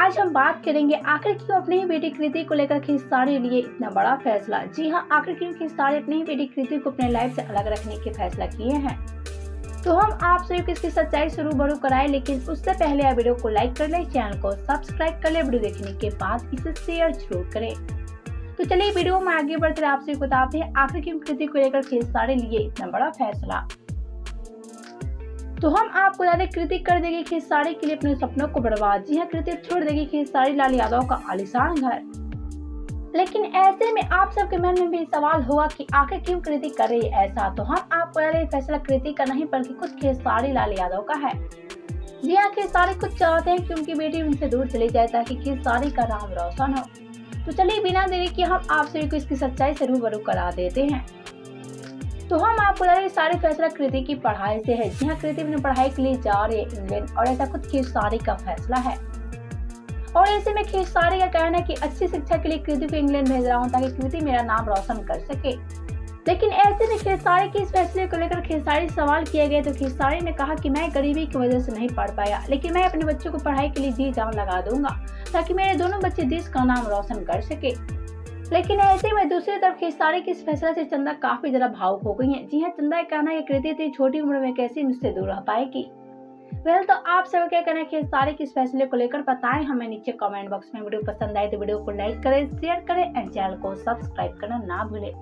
आज हम बात करेंगे आखिर क्यों अपनी ही बेटी कृति को लेकर खेसारी लिए इतना बड़ा फैसला। जी हाँ, आखिर क्यों खेसारी अपनी ही बेटी कृति को अपने लाइफ से अलग रखने के फैसला किए हैं। तो हम आप सभी को इसकी सच्चाई से रूबरू कराएं, लेकिन उससे पहले आप वीडियो को लाइक कर ले, चैनल को सब्सक्राइब कर ले, वीडियो देखने के बाद इसे शेयर जरूर करें। तो चलिए वीडियो में आगे बढ़कर आपसे बताते हैं आखिर क्यों कृति को लेकर खेसारी लिए इतना बड़ा फैसला। तो हम आपको बता दें, कृति कर देगी खेसारी के लिए अपने सपनों को बर्बाद। जी हाँ, कृति छोड़ देगी खेसारी लाल यादव का आलीशान घर। लेकिन ऐसे में आप सबके मन में भी सवाल होगा कि आखिर क्यों कृति कर रही है ऐसा। तो हम आपको बता दें, फैसला कृति का नहीं बल्कि खुद खेसारी लाल यादव का है। जी हाँ, खेसारी खुद चाहते हैं कि उनकी बेटी उनसे दूर चली जाए ताकि खेसारी का नाम रोशन हो। तो चलिए बिना देरी के हम आप सभी को इसकी सच्चाई से रूबरू करा देते हैं। तो हम आपको बता दें, सारी फैसला कृति की पढ़ाई से है। जी हाँ, कृति अपनी पढ़ाई के लिए जा रही है इंग्लैंड, और ऐसा खुद खेसारी का फैसला है। और ऐसे में खेसारी का कहना है कि अच्छी शिक्षा के लिए कृति को इंग्लैंड भेज रहा हूँ ताकि कृति मेरा नाम रोशन कर सके। लेकिन ऐसे में खेसारी के इस फैसले को लेकर खेसारी से सवाल किया गया तो खेसारी ने कहा कि मैं गरीबी की वजह से नहीं पढ़ पाया, लेकिन मैं अपने बच्चों को पढ़ाई के लिए जी जान लगा दूंगा ताकि मेरे दोनों बच्चे देश का नाम रोशन कर सके। लेकिन ऐसे में दूसरी तरफ खेसारी के इस फैसले से चंदा काफी ज्यादा भावुक हो गई है। जी हाँ, चंदा का कहना है कि कृति इतनी छोटी उम्र में कैसे मुझसे दूर रह पाएगी। वेल, तो आप सब क्या कहना है खेसारी के इस फैसले को लेकर बताएं हमें नीचे कमेंट बॉक्स में। वीडियो पसंद आए तो वीडियो को लाइक करें, शेयर करें एंड चैनल को सब्सक्राइब करना ना भूलें।